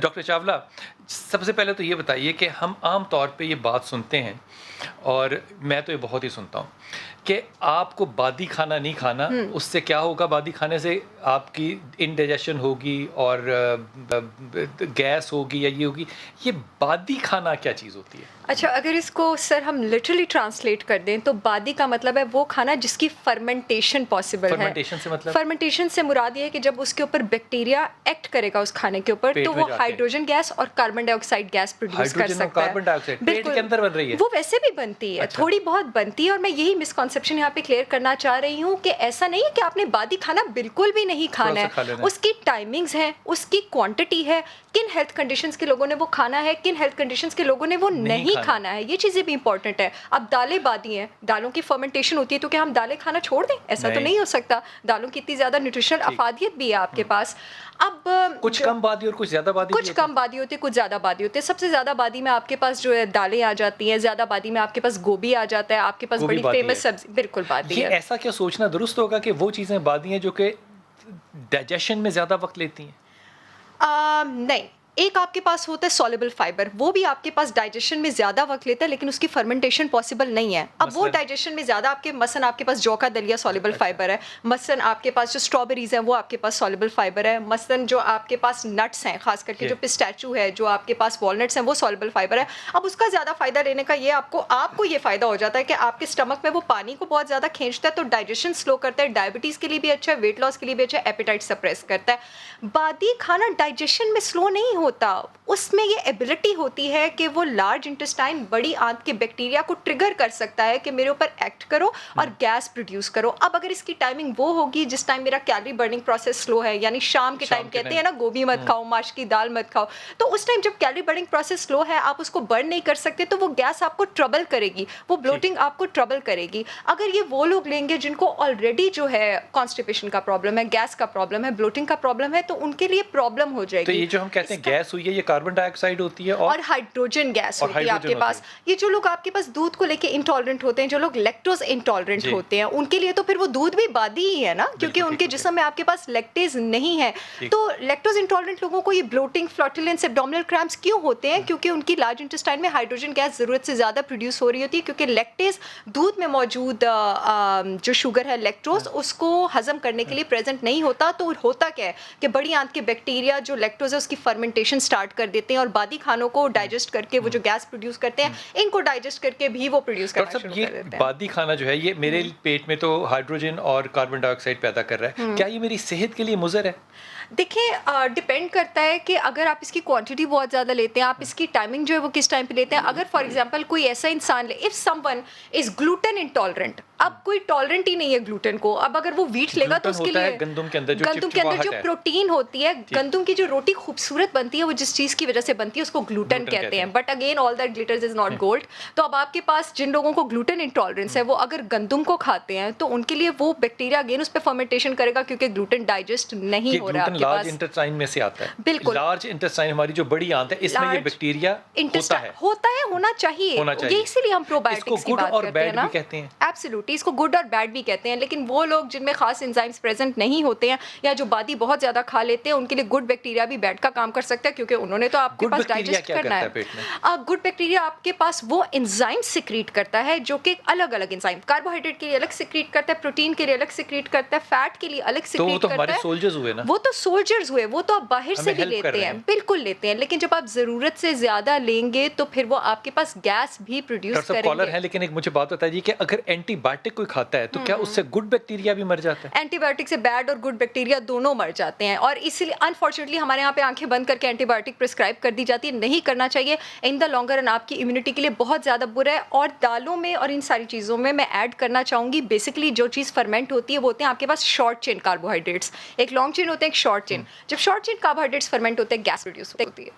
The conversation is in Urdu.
ڈاکٹر چاولہ، سب سے پہلے تو یہ بتائیے کہ ہم عام طور پہ یہ بات سنتے ہیں، اور میں تو یہ بہت ہی سنتا ہوں کہ آپ کو بادی کھانا نہیں کھانا، اس سے کیا ہوگا؟ بادی کھانے سے آپ کی انڈائجیشن ہوگی اور گیس ہوگی یا یہ ہوگی۔ یہ بادی کھانا کیا چیز ہوتی ہے؟ اچھا، اگر اس کو سر ہم لٹرلی ٹرانسلیٹ کر دیں تو بادی کا مطلب ہے وہ کھانا جس کی فرمنٹیشن پاسبل ہے۔ فرمنٹیشن سے مطلب؟ فرمنٹیشن سے مراد یہ ہے کہ جب اس کے اوپر بیکٹیریا ایکٹ کرے گا اس کھانے کے اوپر تو وہ ہائیڈروجن گیس اور کاربن ڈائی آکسائڈ گیس پروڈیوس کر سکتا ہے۔ کاربن ڈائی آکسائڈ پیٹ کے اندر بن رہی ہے؟ وہ ویسے بھی بنتی ہے، تھوڑی بہت بنتی ہے، اور میں یہی مسکنسیپشن یہاں پہ کلیئر کرنا چاہ رہی ہوں کہ ایسا نہیں ہے کہ آپ نے بادی کھانا بالکل بھی نہیں کھانا ہے۔ اس کی ٹائمنگز ہیں، اس کی کوانٹٹی ہے، کن ہیلتھ کنڈیشنز کے لوگوں نے وہ کھانا ہے، کن ہیلتھ کنڈیشنز کے لوگوں نے وہ نہیں کھانا ہے، یہ چیزیں بھی امپورٹنٹ ہے۔ اب دالیں بادی ہیں، دالوں کی فرمنٹیشن ہوتی ہے تو کیا ہم دالیں کھانا چھوڑ دیں؟ ایسا تو نہیں ہو سکتا۔ دالوں کی اتنی زیادہ نیوٹریشنل افادیت بھی ہے آپ کے پاس۔ اب کچھ کم بادی اور کچھ زیادہ بادی، کچھ کم بادی ہوتی ہے، کچھ زیادہ بادی ہوتی ہے۔ سب سے زیادہ بادی میں آپ کے پاس جو ہے دالیں آ جاتی ہیں، زیادہ بادی میں آپ کے پاس گوبھی آ جاتا ہے، آپ کے پاس بڑی فیمس سبزی بالکل بادی ہے۔ یہ ایسا کیا سوچنا درست ہوگا کہ وہ چیزیں بادی ہیں جو کہ ڈائجیشن میں زیادہ وقت لیتی ہیں؟ نہیں، ایک آپ کے پاس ہوتا ہے سالبل فائبر، وہ بھی آپ کے پاس ڈائجیشن میں زیادہ وقت لیتا ہے لیکن اس کی فرمنٹیشن پاسبل نہیں ہے۔ اب وہ ڈائجیشن میں زیادہ آپ کے مثلاً آپ کے پاس جو کا دلیا سالبل فائبر ہے، مثلاً آپ کے پاس جو اسٹرابیریز ہیں وہ آپ کے پاس سالبل فائبر ہے، مثلاً جو آپ کے پاس نٹس ہیں، خاص کر کے جو پسٹیچو ہے، جو آپ کے پاس والنٹس ہیں، وہ سالبل فائبر ہے۔ اب اس کا زیادہ فائدہ لینے کا یہ آپ کو یہ فائدہ ہو جاتا ہے کہ آپ کے اسٹمک میں وہ پانی کو بہت زیادہ کھینچتا ہے تو ڈائجیشن سلو کرتا ہے، ڈائبٹیز کے لیے بھی اچھا ہے، ویٹ لاس کے لیے بھی اچھا ہے، ایپیٹائٹ سپریس کرتا ہے۔ بادی کھانا ڈائجیشن میں سلو نہیں ہوتا، اس میں یہ ایبلٹی ہوتی ہے کہ وہ لارج انٹسٹائن بڑی آنت کے بیکٹیریا کو ٹریگر کر سکتا ہے کہ میرے اوپر ایکٹ کرو اور گیس پروڈیوس کرو۔ اب اگر اس کی ٹائمنگ وہ ہوگی جس ٹائم میرا کیلری برننگ پروسیس سلو ہے، یعنی شام کے ٹائم کہتے ہیں نا گوبھی مت کھاؤ، ماش کی دال مت کھاؤ، تو اس ٹائم جب کیلری برننگ پروسیس سلو ہے، آپ اس کو برن نہیں کر سکتے تو وہ گیس آپ کو ٹربل کرے گی، وہ بلوٹنگ آپ کو ٹربل کرے گی۔ اگر یہ وہ لوگ لیں گے جن کو آلریڈی جو ہے کانسٹیپیشن کا پرابلم ہے، گیس کا پرابلم ہے، بلوٹنگ کا پرابلم ہے، تو ان کے لیے پرابلم ہو جائے گی۔ تو یہ جو ہم کہتے ہیں گیس ہوئی ہے، یہ کاربن ڈائی آکسائڈ ہوتی ہے اور ہائیڈروجن گیس ہوتی ہے آپ کے پاس۔ یہ جو لوگ آپ کے پاس دودھ کو لے کے انٹالرنٹ ہوتے ہیں، جو لوگ لیکٹوز انٹالرنٹ ہوتے ہیں، ان کے لیے تو پھر وہ دودھ بھی بادی ہی ہے نا، کیونکہ ان کے جسم میں آپ کے پاس لیکٹیز نہیں ہے۔ تو لیکٹوز انٹالرنٹ لوگوں کو یہ بلوٹنگ، فلاٹولینس، ایبڈومینل کریمپس کیوں ہوتے ہیں؟ کیونکہ ان کی لارج انٹسٹائن میں ہائیڈروجن گیس ضرورت سے زیادہ پروڈیوس ہو رہی ہوتی ہے، کیونکہ لیکٹیز دودھ میں موجود جو شوگر ہے لیکٹوز، اس کو ہضم کرنے کے لیے پریزنٹ نہیں ہوتا۔ تو ہوتا کیا ہے کہ بڑی آنت کے بیکٹیریا جو لیکٹوز ہے اس کی فرمنٹیشن سٹارٹ کر دیتے ہیں، اور بادی کھانوں کو ڈائجسٹ کر کے وہ جو گیس پروڈیوس کرتے ہیں، ان کو ڈائجسٹ کر کے بھی وہ پروڈیوس کرنا شروع کر دیتے ہیں۔ بادی کھانا جو ہے یہ میرے پیٹ میں تو ہائیڈروجن اور کاربن ڈائی آکسائڈ پیدا کر رہا ہے، کیا یہ میری صحت کے لیے مضر ہے؟ دیکھیں، ڈیپینڈ کرتا ہے کہ اگر آپ اس کی کوانٹٹی بہت زیادہ لیتے ہیں، آپ اس کی ٹائمنگ جو ہے وہ کس ٹائم پہ لیتے ہیں۔ اگر فار ایگزامپل کوئی ایسا انسان لے، if some one is gluten intolerant, اب کوئی ٹالرنٹ ہی نہیں ہے گلوٹن کو، اب اگر وہ ویٹ لے گا تو اس کے لیے گندم کے اندر جو پروٹین ہوتی ہے، گندم کی جو روٹی خوبصورت بنتی ہے وہ جس چیز کی وجہ سے بنتی ہے اس کو گلوٹن کہتے ہیں، but again all that glitters is not gold. تو اب آپ کے پاس جن لوگوں کو گلوٹن انٹالرنس ہے وہ اگر گندم کو کھاتے ہیں تو ان کے لیے وہ بیکٹیریا اگین اس پہ فرمنٹیشن کرے گا، کیونکہ گلوٹن ڈائجسٹ نہیں ہو رہا ہے۔ لارج انٹسٹائن میں سے آتا ہے، بالکل لارج انٹسٹائن ہماری جو بڑی آنت ہے، اس میں یہ بیکٹیریا ہوتا ہے، ہونا چاہیے، یہ اسی لیے ہم پروبائیوٹکس کی بات کرتے ہیں نا۔ ایبسلیوٹلی، اس کو گڈ اور بیڈ بھی کہتے ہیں، لیکن وہ لوگ جن میں خاص انزائمز پریزنٹ نہیں ہوتے ہیں یا جو بادی بہت زیادہ کھا لیتے ہیں، ان کے لیے گڈ بیکٹیریا بھی بیڈ کا کام کر سکتا ہے، کیونکہ انہوں نے تو آپ کے پاس ڈائجسٹ کرنا ہے۔ گڈ بیکٹیریا آپ کے پاس وہ انزائم سیکریٹ کرتا ہے جو کہ الگ الگ انزائم، کاربوہائیڈریٹ کے لیے الگ سیکریٹ کرتا ہے، پروٹین کے لیے الگ سیکریٹ کرتا ہے، فیٹ کے لیے الگ سیکریٹ کرتا ہے۔ وہ تو سولجرز ہوئے، وہ تو آپ باہر سے بھی لیتے ہیں، بالکل لیتے ہیں، لیکن جب آپ ضرورت سے زیادہ لیں گے تو پھر وہ آپ کے پاس گیس بھی پروڈیوس کریں گے۔ لیکن ایک مجھے بات بتائیے کہ اگر اینٹی بایوٹک کوئی کھاتا ہے تو کیا اس سے گڈ بیکٹیریا بھی مر جاتا ہے؟ اینٹی بایوٹک سے بیڈ اور گڈ بیکٹیریا دونوں مر جاتے ہیں، اور اسی لیے انفارچونیٹلی ہمارے یہاں پہ آنکھیں بند کر کے اینٹی بایوٹک پرسکرائب کر دی جاتی ہے، نہیں کرنا چاہیے۔ ان دا لانگر رن آپ کی امیونٹی کے لیے بہت زیادہ برا ہے۔ اور دالوں میں اور ان ساری چیزوں میں ایڈ کرنا چاہوں گی، بیسکلی جو چیز فرمنٹ ہوتی ہے وہ ہوتے ہیں آپ کے پاس شارٹ چین کاربوہائیڈریٹس، ایک لانگ چین ہوتے ہیں، ایک شارٹ چین۔ جب شارٹ چین کاربوہائیڈریٹس فرمنٹ ہوتے ہیں گیس پروڈیوس ہوتی ہے۔